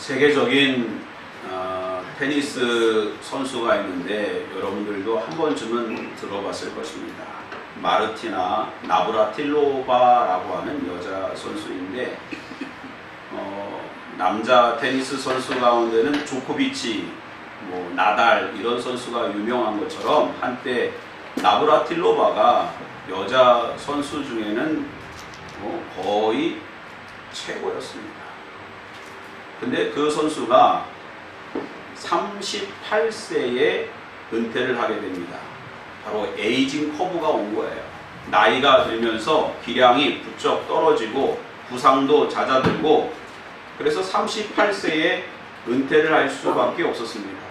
세계적인 테니스 선수가 있는데 여러분들도 한 번쯤은 들어봤을 것입니다. 마르티나 나브라틸로바라고 하는 여자 선수인데 남자 테니스 선수 가운데는 조코비치, 나달 이런 선수가 유명한 것처럼 한때 나브라틸로바가 여자 선수 중에는 거의 최고였습니다. 근데 그 선수가 38세에 은퇴를 하게 됩니다. 바로 에이징 커브가 온 거예요. 나이가 들면서 기량이 부쩍 떨어지고 부상도 잦아들고 그래서 38세에 은퇴를 할 수밖에 없었습니다.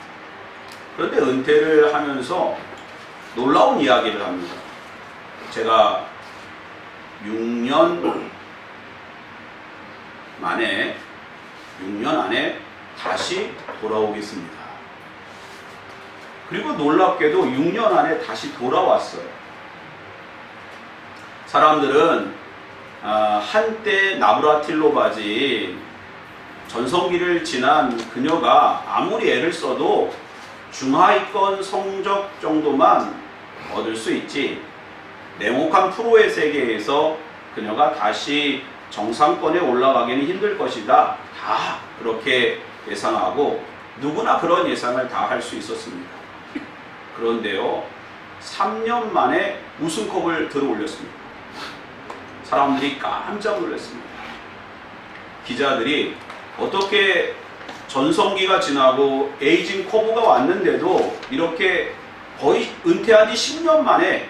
그런데 은퇴를 하면서 놀라운 이야기를 합니다. 제가 6년 안에 다시 돌아오겠습니다. 그리고 놀랍게도 6년 안에 다시 돌아왔어요. 사람들은 한때 나브라틸로바지 전성기를 지난 그녀가 아무리 애를 써도 중하위권 성적 정도만 얻을 수 있지 냉혹한 프로의 세계에서 그녀가 다시 정상권에 올라가기는 힘들 것이다. 다 그렇게 예상하고 누구나 그런 예상을 다 할 수 있었습니다. 그런데요, 3년 만에 우승컵을 들어 올렸습니다. 사람들이 깜짝 놀랐습니다. 기자들이 어떻게 전성기가 지나고 에이징 커브가 왔는데도 이렇게 거의 은퇴한 지 10년 만에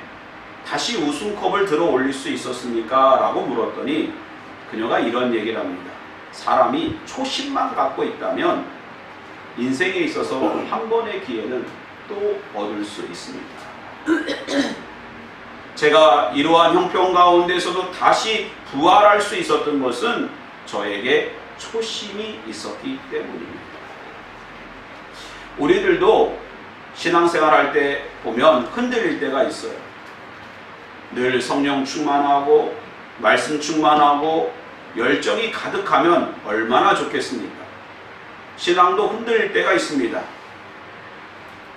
다시 우승컵을 들어 올릴 수 있었습니까? 라고 물었더니 그녀가 이런 얘기를 합니다. 사람이 초심만 갖고 있다면 인생에 있어서 한 번의 기회는 또 얻을 수 있습니다. 제가 이러한 형편 가운데서도 다시 부활할 수 있었던 것은 저에게 초심이 있었기 때문입니다. 우리들도 신앙생활 할 때 보면 흔들릴 때가 있어요. 늘 성령 충만하고 말씀 충만하고 열정이 가득하면 얼마나 좋겠습니까? 신앙도 흔들릴 때가 있습니다.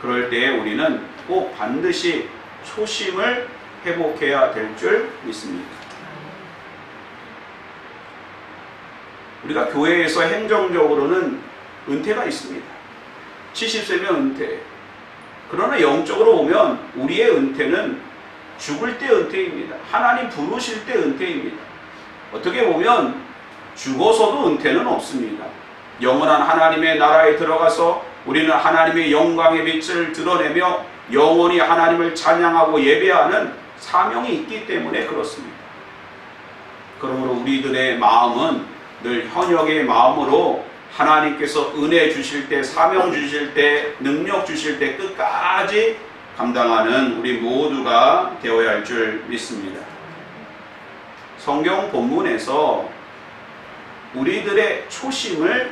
그럴 때에 우리는 꼭 반드시 초심을 회복해야 될 줄 믿습니다. 우리가 교회에서 행정적으로는 은퇴가 있습니다. 70세면 은퇴. 그러나 영적으로 보면 우리의 은퇴는 죽을 때 은퇴입니다. 하나님 부르실 때 은퇴입니다. 어떻게 보면 죽어서도 은퇴는 없습니다. 영원한 하나님의 나라에 들어가서 우리는 하나님의 영광의 빛을 드러내며 영원히 하나님을 찬양하고 예배하는 사명이 있기 때문에 그렇습니다. 그러므로 우리들의 마음은 늘 현역의 마음으로 하나님께서 은혜 주실 때, 사명 주실 때, 능력 주실 때 끝까지 감당하는 우리 모두가 되어야 할 줄 믿습니다. 성경 본문에서 우리들의 초심을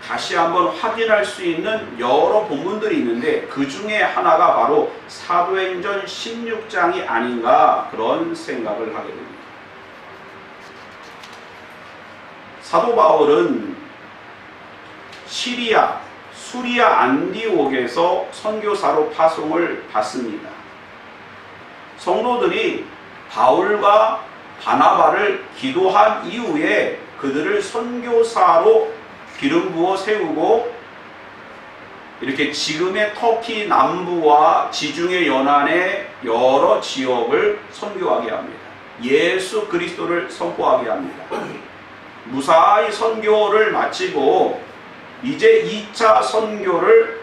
다시 한번 확인할 수 있는 여러 본문들이 있는데 그 중에 하나가 바로 사도행전 16장이 아닌가 그런 생각을 하게 됩니다. 사도 바울은 수리아 안디옥에서 선교사로 파송을 받습니다. 성도들이 바울과 바나바를 기도한 이후에 그들을 선교사로 기름 부어 세우고 이렇게 지금의 터키 남부와 지중해 연안의 여러 지역을 선교하게 합니다. 예수 그리스도를 선포하게 합니다. 무사히 선교를 마치고 이제 2차 선교를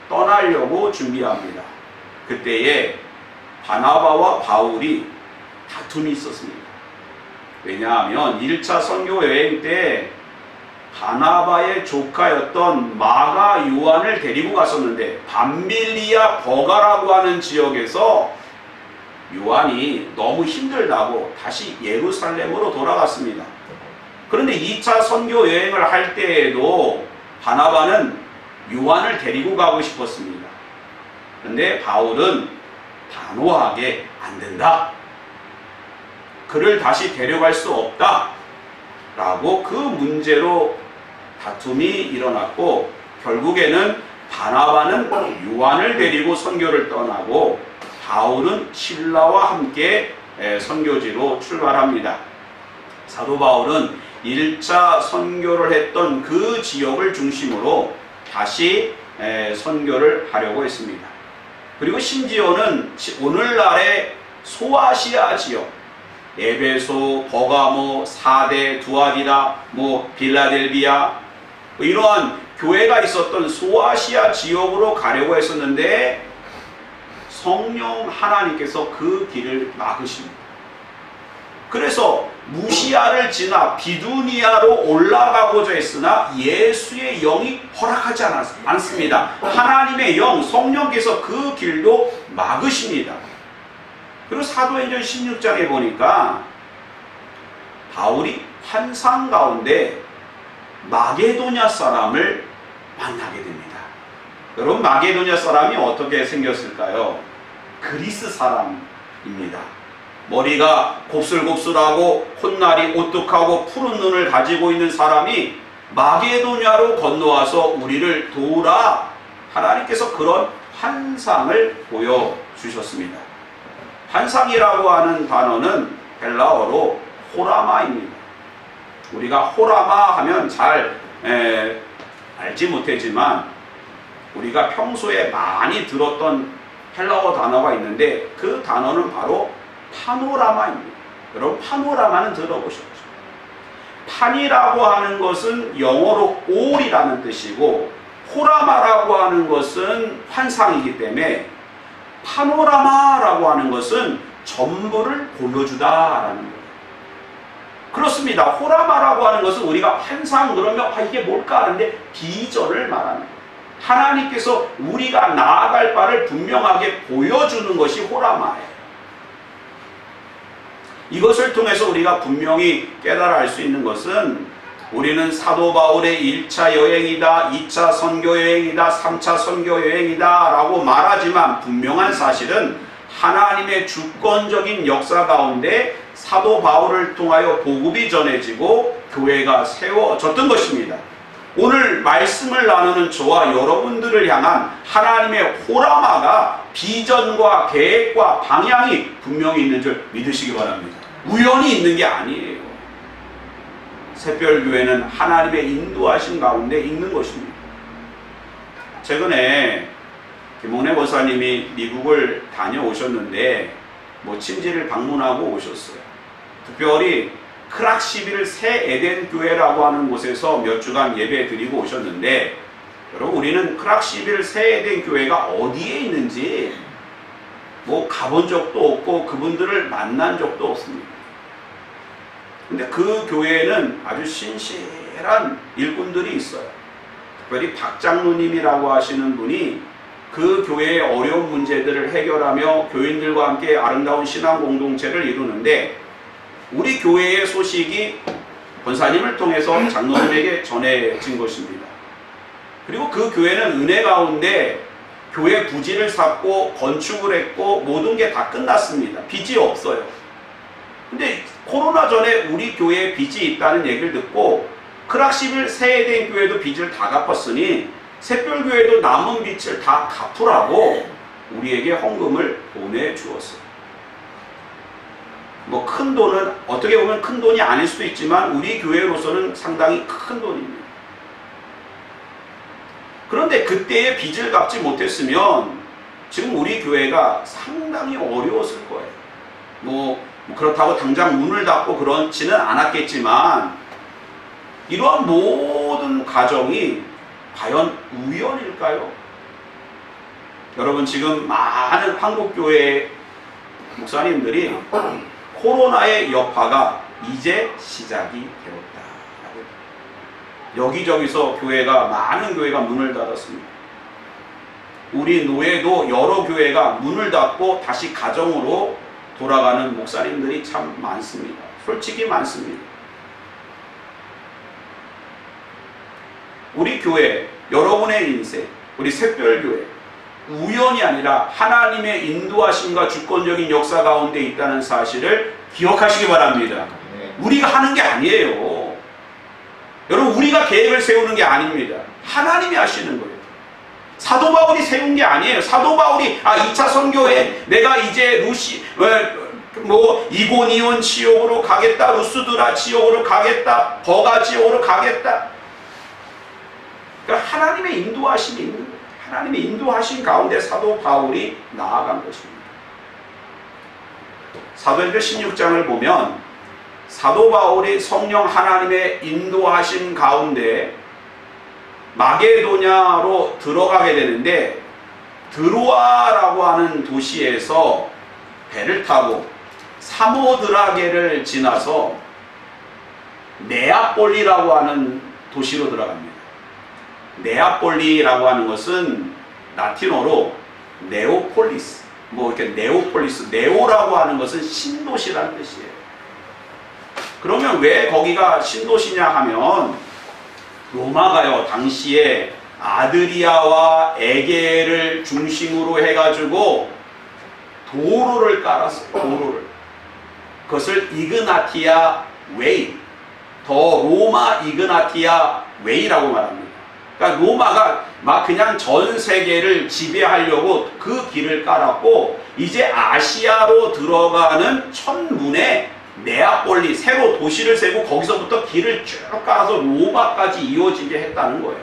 떠나려고 준비합니다. 그때에 바나바와 바울이 다툼이 있었습니다. 왜냐하면 1차 선교 여행 때 바나바의 조카였던 마가 요한을 데리고 갔었는데 밤빌리아 버가라고 하는 지역에서 요한이 너무 힘들다고 다시 예루살렘으로 돌아갔습니다. 그런데 2차 선교 여행을 할 때에도 바나바는 요한을 데리고 가고 싶었습니다. 그런데 바울은 단호하게 안 된다. 그를 다시 데려갈 수 없다. 라고 그 문제로 다툼이 일어났고 결국에는 바나바는 요한을 데리고 선교를 떠나고 바울은 실라와 함께 선교지로 출발합니다. 사도 바울은 1차 선교를 했던 그 지역을 중심으로 다시 선교를 하려고 했습니다. 그리고 심지어는 오늘날의 소아시아 지역, 에베소, 버가모, 사데, 두아디라, 빌라델비아 이러한 교회가 있었던 소아시아 지역으로 가려고 했었는데 성령 하나님께서 그 길을 막으십니다. 그래서 무시아를 지나 비두니아로 올라가고자 했으나 예수의 영이 허락하지 않습니다. 하나님의 영, 성령께서 그 길도 막으십니다. 그리고 사도행전 16장에 보니까 바울이 환상 가운데 마게도냐 사람을 만나게 됩니다. 여러분, 마게도냐 사람이 어떻게 생겼을까요? 그리스 사람입니다. 머리가 곱슬곱슬하고 콧날이 오뚝하고 푸른 눈을 가지고 있는 사람이 마게도냐로 건너와서 우리를 도우라, 하나님께서 그런 환상을 보여주셨습니다. 환상이라고 하는 단어는 헬라어로 호라마입니다. 우리가 호라마 하면 잘 알지 못하지만 우리가 평소에 많이 들었던 헬라어 단어가 있는데 그 단어는 바로 파노라마입니다. 여러분, 파노라마는 들어보셨죠? 판이라고 하는 것은 영어로 올이라는 뜻이고 호라마라고 하는 것은 환상이기 때문에 파노라마라고 하는 것은 전부를 보여주다라는 거예요. 그렇습니다. 호라마라고 하는 것은 우리가 환상 그러면 이게 뭘까 하는데 비전을 말하는 거예요. 하나님께서 우리가 나아갈 바를 분명하게 보여주는 것이 호라마예요. 이것을 통해서 우리가 분명히 깨달아 알 수 있는 것은 우리는 사도 바울의 1차 여행이다, 2차 선교 여행이다, 3차 선교 여행이다 라고 말하지만 분명한 사실은 하나님의 주권적인 역사 가운데 사도 바울을 통하여 복음이 전해지고 교회가 세워졌던 것입니다. 오늘 말씀을 나누는 저와 여러분들을 향한 하나님의 호라마가 비전과 계획과 방향이 분명히 있는 줄 믿으시기 바랍니다. 우연히 있는 게 아니에요. 샛별교회는 하나님의 인도하신 가운데 있는 것입니다. 최근에 김홍래 권사님이 미국을 다녀오셨는데 침지를 방문하고 오셨어요. 특별히 크락시빌 새 에덴 교회라고 하는 곳에서 몇 주간 예배 드리고 오셨는데, 여러분, 우리는 크락시빌 새 에덴 교회가 어디에 있는지 가본 적도 없고 그분들을 만난 적도 없습니다. 근데 그 교회에는 아주 신실한 일꾼들이 있어요. 특별히 박 장로님이라고 하시는 분이 그 교회의 어려운 문제들을 해결하며 교인들과 함께 아름다운 신앙 공동체를 이루는데, 우리 교회의 소식이 권사님을 통해서 장로님에게 전해진 것입니다. 그리고 그 교회는 은혜 가운데 교회 부지를 샀고 건축을 했고 모든 게 다 끝났습니다. 빚이 없어요. 근데 코로나 전에 우리 교회에 빚이 있다는 얘기를 듣고 크락시빌 새 에덴 교회도 빚을 다 갚았으니 샛별교회도 남은 빚을 다 갚으라고 우리에게 헌금을 보내주었어요. 큰 돈은 어떻게 보면 큰 돈이 아닐 수도 있지만 우리 교회로서는 상당히 큰 돈입니다. 그런데 그때의 빚을 갚지 못했으면 지금 우리 교회가 상당히 어려웠을 거예요. 그렇다고 당장 문을 닫고 그렇지는 않았겠지만 이러한 모든 과정이 과연 우연일까요? 여러분, 지금 많은 한국교회 목사님들이 코로나의 여파가 이제 시작이 되었다. 여기저기서 많은 교회가 문을 닫았습니다. 우리 노예도 여러 교회가 문을 닫고 다시 가정으로 돌아가는 목사님들이 참 많습니다. 솔직히 많습니다. 우리 교회, 여러분의 인생, 우리 샛별교회 우연이 아니라 하나님의 인도하심과 주권적인 역사 가운데 있다는 사실을 기억하시기 바랍니다. 우리가 하는 게 아니에요. 여러분, 우리가 계획을 세우는 게 아닙니다. 하나님이 하시는 거예요. 사도 바울이 세운 게 아니에요. 사도 바울이 2차 선교회 내가 이제 이고니온 지역으로 가겠다, 루스드라 지역으로 가겠다, 버가 지역으로 가겠다. 그러니까 하나님의 인도하심이 있는 거예요. 하나님의 인도하신 가운데 사도 바울이 나아간 것입니다. 사도행전 16장을 보면 사도 바울이 성령 하나님의 인도하신 가운데 마게도냐로 들어가게 되는데, 드로아라고 하는 도시에서 배를 타고 사모드라게를 지나서 네아폴리라고 하는 도시로 들어갑니다. 네아폴리라고 하는 것은 라틴어로 네오폴리스, 이렇게 네오폴리스, 네오라고 하는 것은 신도시라는 뜻이에요. 그러면 왜 거기가 신도시냐 하면, 로마가요, 당시에 아드리아와 에게를 중심으로 해가지고 도로를 깔았어요. 도로를. 그것을 이그나티아 웨이, 더 로마 이그나티아 웨이라고 말합니다. 그러니까 로마가 막 그냥 전 세계를 지배하려고 그 길을 깔았고, 이제 아시아로 들어가는 첫문에 네아폴리, 새로 도시를 세고 거기서부터 길을 쭉 깔아서 로마까지 이어지게 했다는 거예요.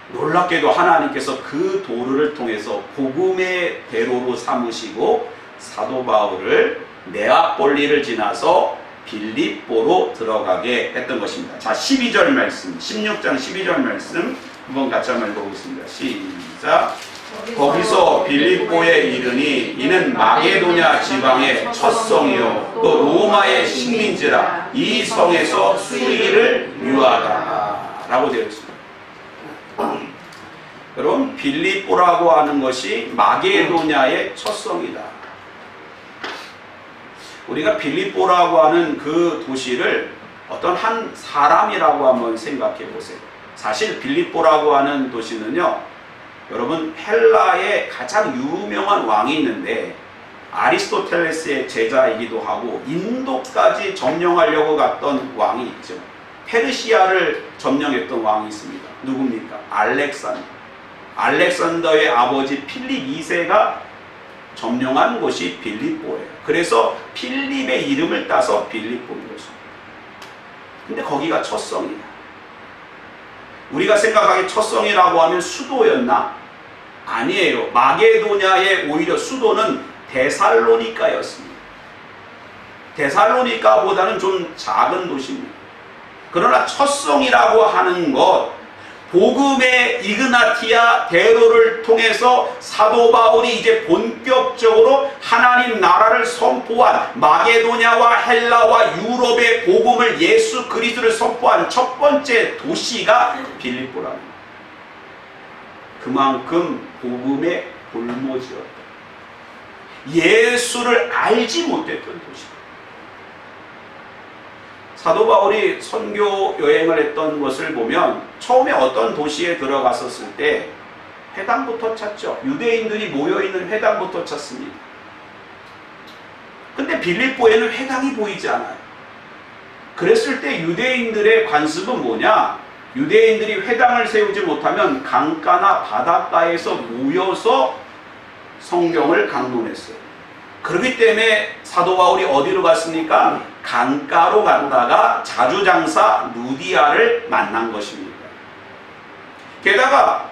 놀랍게도 하나님께서 그 도로를 통해서 복음의 대로로 삼으시고 사도 바울을 네아폴리를 지나서 빌립보로 들어가게 했던 것입니다. 자, 12절 말씀, 16장 12절 말씀 한번 같이 한번 읽어보겠습니다. 시작. 거기서 빌립보에 이르니 이는 마게도냐 지방의 첫 성이요 또 로마의 식민지라, 이 성에서 수리를 유하다 라고 되어 있습니다. 여러분, 빌립보라고 하는 것이 마게도냐의 첫 성이다. 우리가 빌립보라고 하는 그 도시를 어떤 한 사람이라고 한번 생각해 보세요. 사실 빌립보라고 하는 도시는요, 여러분, 헬라의 가장 유명한 왕이 있는데 아리스토텔레스의 제자이기도 하고 인도까지 점령하려고 갔던 왕이 있죠. 페르시아를 점령했던 왕이 있습니다. 누굽니까? 알렉산더. 알렉산더의 아버지 필립 2세가 점령한 곳이 빌립보예요. 그래서 필립의 이름을 따서 빌립보인 것입니다. 근데 거기가 첫 성이야. 우리가 생각하기에 첫 성이라고 하면 수도였나? 아니에요. 마게도냐의 오히려 수도는 데살로니카였습니다. 데살로니카보다는 좀 작은 도시입니다. 그러나 첫 성이라고 하는 것, 복음의 이그나티아 대로를 통해서 사도 바울이 이제 본격적으로 하나님 나라를 선포한, 마게도냐와 헬라와 유럽의 복음을, 예수 그리스도를 선포한 첫 번째 도시가 빌립보랍니다. 그만큼 복음의 골모지였다. 예수를 알지 못했던 도시다. 사도 바울이 선교 여행을 했던 것을 보면 처음에 어떤 도시에 들어갔었을 때 회당부터 찾죠. 유대인들이 모여있는 회당부터 찾습니다. 근데 빌립보에는 회당이 보이지 않아요. 그랬을 때 유대인들의 관습은 뭐냐? 유대인들이 회당을 세우지 못하면 강가나 바닷가에서 모여서 성경을 강론했어요. 그렇기 때문에 사도 바울이 어디로 갔습니까? 강가로 갔다가 자주장사 루디아를 만난 것입니다. 게다가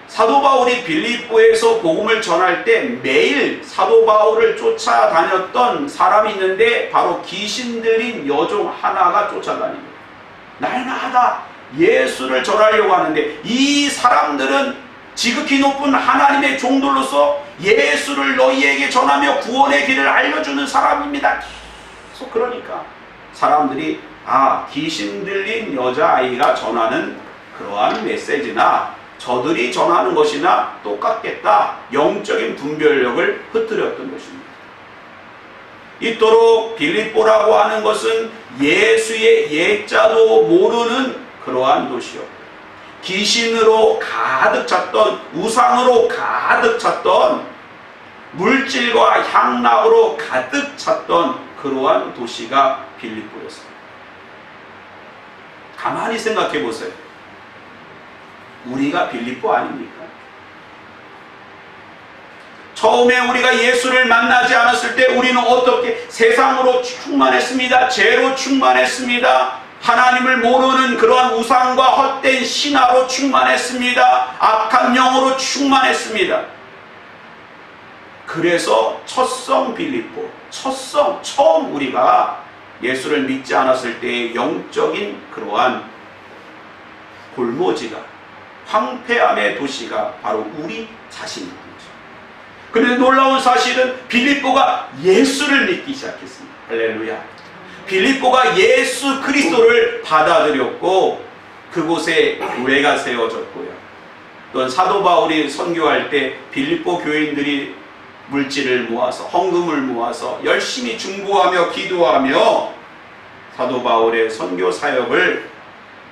사도 바울이 빌립보에서 복음을 전할 때 매일 사도 바울을 쫓아다녔던 사람이 있는데 바로 귀신 들린 여종 하나가 쫓아다닙니다. 날마다 예수를 전하려고 하는데 이 사람들은 지극히 높은 하나님의 종들로서 예수를 너희에게 전하며 구원의 길을 알려주는 사람입니다. 계속 그러니까 사람들이 귀신 들린 여자아이가 전하는 그러한 메시지나 저들이 전하는 것이나 똑같겠다. 영적인 분별력을 흩뜨렸던 것입니다. 이토록 빌립보라고 하는 것은 예수의 예자도 모르는 그러한 도시였고, 귀신으로 가득 찼던, 우상으로 가득 찼던, 물질과 향락으로 가득 찼던 그러한 도시가 빌립보였습니다. 가만히 생각해 보세요. 우리가 빌립보 아닙니까? 처음에 우리가 예수를 만나지 않았을 때 우리는 어떻게 세상으로 충만했습니다. 죄로 충만했습니다. 하나님을 모르는 그러한 우상과 헛된 신화로 충만했습니다. 악한 영으로 충만했습니다. 그래서 첫성 빌립보, 처음 우리가 예수를 믿지 않았을 때의 영적인 그러한 골모지가, 황폐함의 도시가 바로 우리 자신입니다. 그런데 놀라운 사실은 빌립보가 예수를 믿기 시작했습니다. 할렐루야. 빌립보가 예수 그리스도를 받아들였고 그곳에 교회가 세워졌고요. 또한 사도 바울이 선교할 때 빌립보 교인들이 물질을 모아서, 헌금을 모아서 열심히 중보하며 기도하며 사도 바울의 선교 사역을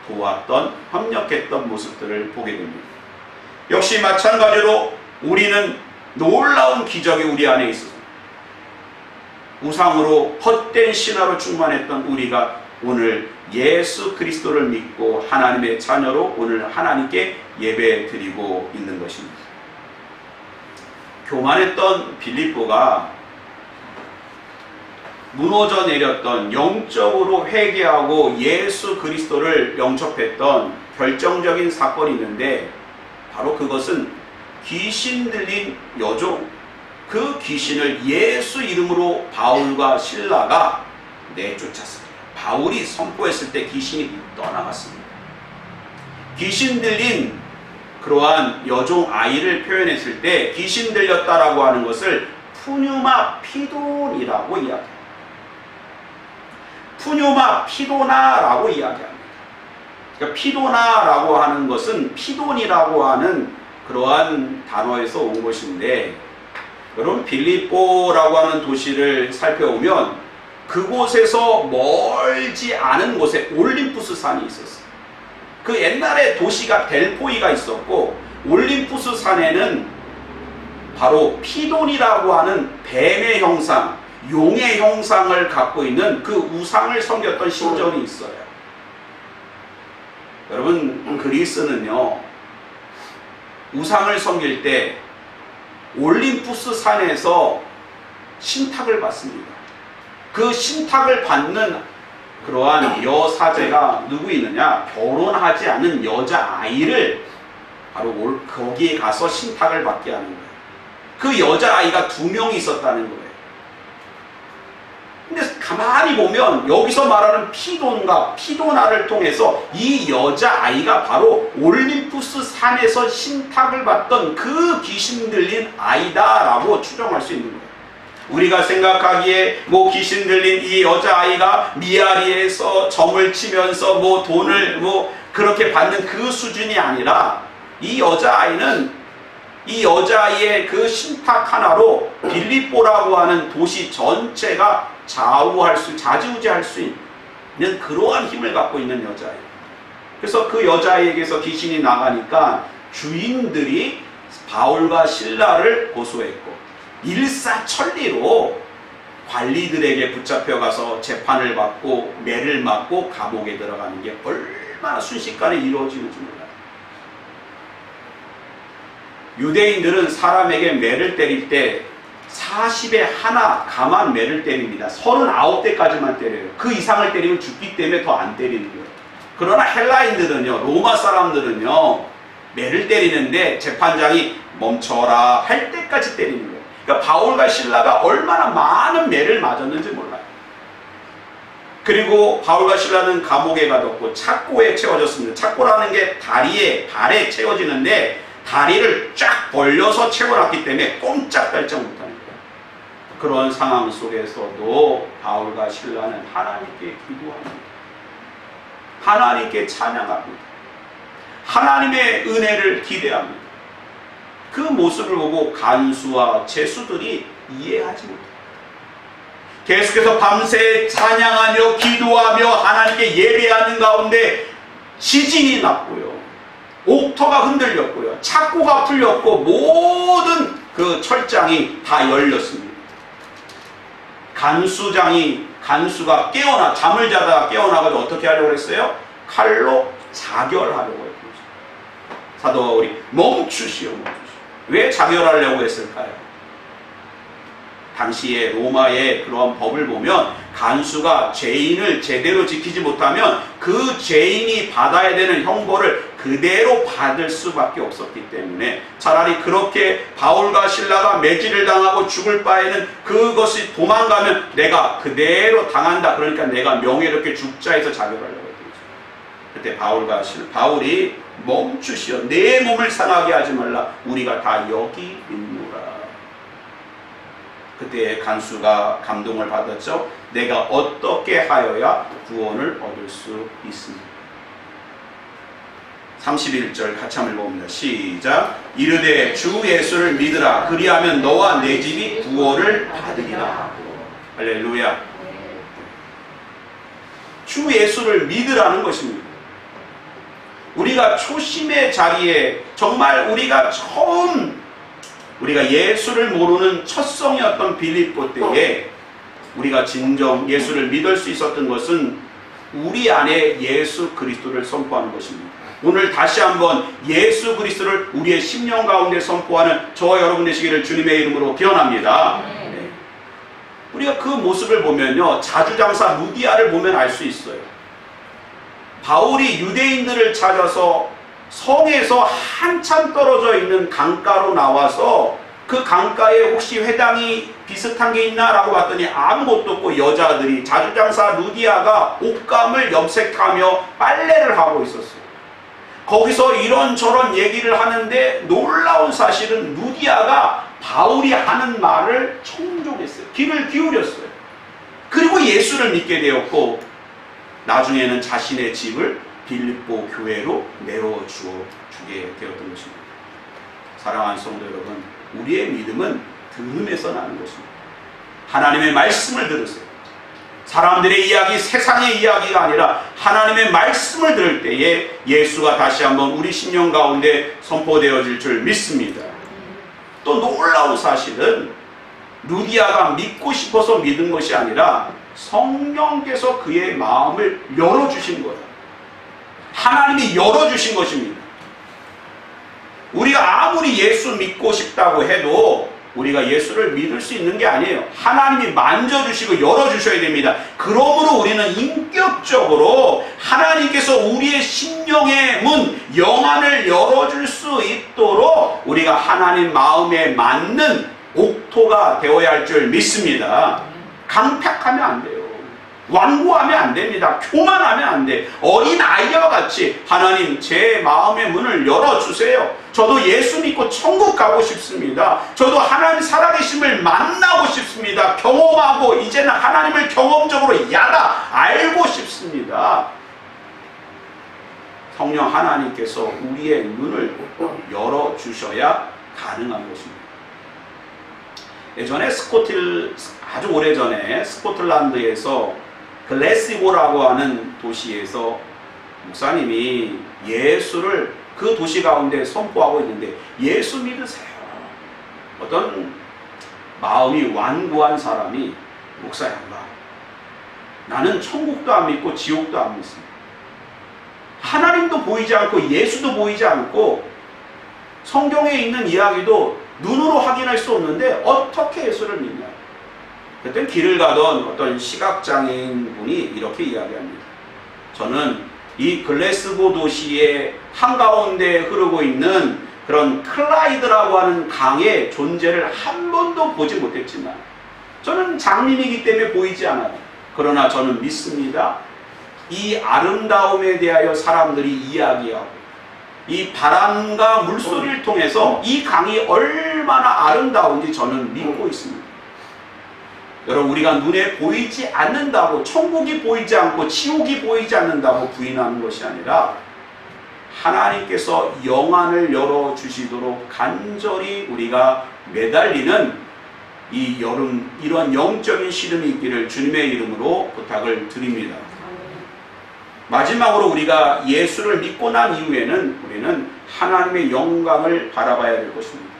도왔던, 협력했던 모습들을 보게 됩니다. 역시 마찬가지로 우리는 놀라운 기적이 우리 안에 있습니다. 우상으로 헛된 신화로 충만했던 우리가 오늘 예수 그리스도를 믿고 하나님의 자녀로 오늘 하나님께 예배 드리고 있는 것입니다. 교만했던 빌립보가 무너져 내렸던, 영적으로 회개하고 예수 그리스도를 영접했던 결정적인 사건이 있는데 바로 그것은 귀신 들린 여종, 그 귀신을 예수 이름으로 바울과 실라가 내쫓았습니다. 바울이 선포했을 때 귀신이 떠나갔습니다. 귀신 들린 그러한 여종 아이를 표현했을 때 귀신 들렸다라고 하는 것을 푸뉴마 피돈이라고 이야기합니다. 푸뉴마 피도나라고 이야기합니다. 그러니까 피도나라고 하는 것은 피돈이라고 하는 그러한 단어에서 온 것인데, 여러분 빌립보라고 하는 도시를 살펴보면 그곳에서 멀지 않은 곳에 올림푸스 산이 있었어요. 그 옛날에 도시가 델포이가 있었고 올림푸스 산에는 바로 피돈이라고 하는 뱀의 형상, 용의 형상을 갖고 있는 그 우상을 섬겼던 신전이 있어요. 여러분 그리스는요, 우상을 섬길 때 올림푸스 산에서 신탁을 받습니다. 그 신탁을 받는 그러한 여사제가 누구 있느냐? 결혼하지 않은 여자아이를 바로 거기에 가서 신탁을 받게 하는 거예요. 그 여자아이가 2명이 있었다는 거예요. 근데 가만히 보면 여기서 말하는 피돈과 피도나를 통해서 이 여자아이가 바로 올림푸스 산에서 신탁을 받던 그 귀신 들린 아이다라고 추정할 수 있는 거예요. 우리가 생각하기에 뭐 귀신 들린 이 여자아이가 미아리에서 점을 치면서 뭐 돈을 뭐 그렇게 받는 그 수준이 아니라 이 여자아이의 그 신탁 하나로 빌립보라고 하는 도시 전체가 좌지우지할 수 있는 그러한 힘을 갖고 있는 여자아이. 그래서 그 여자아이에게서 귀신이 나가니까 주인들이 바울과 실라를 고소했고 일사천리로 관리들에게 붙잡혀가서 재판을 받고 매를 맞고 감옥에 들어가는 게 얼마나 순식간에 이루어지는지 몰라요. 유대인들은 사람에게 매를 때릴 때 40에 하나 감한 매를 때립니다. 39대까지만 때려요. 그 이상을 때리면 죽기 때문에 더 안 때리는 거예요. 그러나 헬라인들은요, 로마 사람들은요, 매를 때리는데 재판장이 멈춰라 할 때까지 때리는 거예요. 그러니까 바울과 실라가 얼마나 많은 매를 맞았는지 몰라요. 그리고 바울과 실라는 감옥에 가뒀고 착고에 채워졌습니다. 착고라는 게 발에 채워지는데 다리를 쫙 벌려서 채워놨기 때문에 꼼짝달짝 못하는 거예요. 그런 상황 속에서도 바울과 실라는 하나님께 기도합니다. 하나님께 찬양합니다. 하나님의 은혜를 기대합니다. 그 모습을 보고 간수와 제수들이 이해하지 못합니다. 계속해서 밤새 찬양하며 기도하며 하나님께 예배하는 가운데 지진이 났고요, 옥터가 흔들렸고요, 착고가 풀렸고 모든 그 철장이 다 열렸습니다. 간수가 잠을 자다가 깨어나가지고 어떻게 하려고 했어요? 칼로 자결하려고 했죠. 사도 바울이 멈추시오. 왜 자결하려고 했을까요? 당시에 로마의 그러한 법을 보면 간수가 죄인을 제대로 지키지 못하면 그 죄인이 받아야 되는 형벌을 그대로 받을 수밖에 없었기 때문에 차라리 그렇게 바울과 실라가 매질을 당하고 죽을 바에는 그것이 도망가면 내가 그대로 당한다. 그러니까 내가 명예롭게 죽자 해서 자결하려고 했죠. 그때 바울이 멈추시오. 내 몸을 상하게 하지 말라. 우리가 다 여기 있노라. 그때 간수가 감동을 받았죠. 내가 어떻게 하여야 구원을 얻을 수 있습니까? 31절 같이 한번 읽어봅니다. 시작. 이르되 주 예수를 믿으라. 그리하면 너와 내 집이 구원을 받으리라. 할렐루야. 주 예수를 믿으라는 것입니다. 우리가 초심의 자리에 정말 우리가 예수를 모르는 첫성이었던 빌립보 때에 우리가 진정 예수를 믿을 수 있었던 것은 우리 안에 예수 그리스도를 선포하는 것입니다. 오늘 다시 한번 예수 그리스도를 우리의 심령 가운데 선포하는 저와 여러분 되시기를 주님의 이름으로 기원합니다. 네. 우리가 그 모습을 보면요, 자주장사 루디아를 보면 알 수 있어요. 바울이 유대인들을 찾아서 성에서 한참 떨어져 있는 강가로 나와서 그 강가에 혹시 회당이 비슷한 게 있나? 라고 봤더니 아무것도 없고 여자들이 자주장사 루디아가 옷감을 염색하며 빨래를 하고 있었어요. 거기서 이런저런 얘기를 하는데 놀라운 사실은 루디아가 바울이 하는 말을 청종했어요. 귀를 기울였어요. 그리고 예수를 믿게 되었고 나중에는 자신의 집을 빌립보 교회로 내어주어 주게 되었던 것입니다. 사랑하는 성도 여러분, 우리의 믿음은 들음에서 나는 것입니다. 하나님의 말씀을 들으세요. 사람들의 이야기, 세상의 이야기가 아니라 하나님의 말씀을 들을 때에 예수가 다시 한번 우리 심령 가운데 선포되어질 줄 믿습니다. 또 놀라운 사실은 루디아가 믿고 싶어서 믿은 것이 아니라 성령께서 그의 마음을 열어주신 거예요. 하나님이 열어주신 것입니다. 우리가 아무리 예수 믿고 싶다고 해도 우리가 예수를 믿을 수 있는 게 아니에요. 하나님이 만져주시고 열어주셔야 됩니다. 그러므로 우리는 인격적으로 하나님께서 우리의 심령의 문, 영안을 열어줄 수 있도록 우리가 하나님 마음에 맞는 옥토가 되어야 할 줄 믿습니다. 강팍하면 안 돼요. 완고하면 안 됩니다. 교만하면 안 돼. 어린아이와 같이 하나님 제 마음의 문을 열어주세요. 저도 예수 믿고 천국 가고 싶습니다. 저도 하나님 살아계심을 만나고 싶습니다. 경험하고 이제는 하나님을 경험적으로 알고 싶습니다. 성령 하나님께서 우리의 눈을 열어주셔야 가능한 것입니다. 예전에 아주 오래전에 스코틀랜드에서 글래스고라고 하는 도시에서 목사님이 예수를 그 도시 가운데 선포하고 있는데 예수 믿으세요. 어떤 마음이 완고한 사람이 목사 양반, 나는 천국도 안 믿고 지옥도 안 믿습니다. 하나님도 보이지 않고 예수도 보이지 않고 성경에 있는 이야기도 눈으로 확인할 수 없는데 어떻게 예수를 믿냐? 그때 길을 가던 어떤 시각장애인 분이 이렇게 이야기합니다. 저는 이 글래스고 도시의 한가운데 흐르고 있는 그런 클라이드라고 하는 강의 존재를 한 번도 보지 못했지만 저는 장님이기 때문에 보이지 않아요. 그러나 저는 믿습니다. 이 아름다움에 대하여 사람들이 이야기하고 이 바람과 물소리를 통해서 이 강이 얼마나 아름다운지 저는 믿고 있습니다. 여러분, 우리가 눈에 보이지 않는다고, 천국이 보이지 않고 지옥이 보이지 않는다고 부인하는 것이 아니라 하나님께서 영안을 열어주시도록 간절히 우리가 매달리는 이런 영적인 시름이 있기를 주님의 이름으로 부탁을 드립니다. 마지막으로 우리가 예수를 믿고 난 이후에는 우리는 하나님의 영광을 바라봐야 될 것입니다.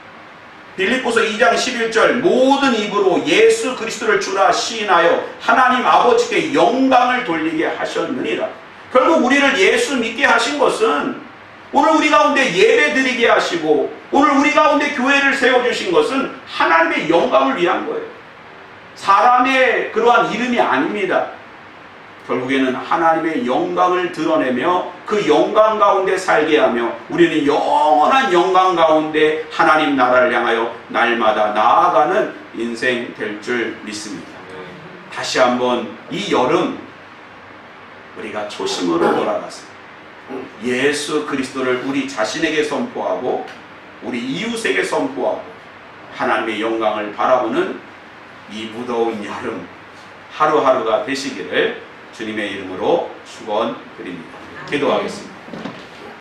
빌립보서 2장 11절 모든 입으로 예수 그리스도를 주라 시인하여 하나님 아버지께 영광을 돌리게 하셨느니라. 결국 우리를 예수 믿게 하신 것은 오늘 우리 가운데 예배 드리게 하시고 오늘 우리 가운데 교회를 세워주신 것은 하나님의 영광을 위한 거예요. 사람의 그러한 이름이 아닙니다. 결국에는 하나님의 영광을 드러내며 그 영광 가운데 살게 하며 우리는 영원한 영광 가운데 하나님 나라를 향하여 날마다 나아가는 인생 될 줄 믿습니다. 다시 한번 이 여름 우리가 초심으로 돌아가서 예수 그리스도를 우리 자신에게 선포하고 우리 이웃에게 선포하고 하나님의 영광을 바라보는 이 무더운 여름 하루하루가 되시기를 주님의 이름으로 축원드립니다. 기도하겠습니다.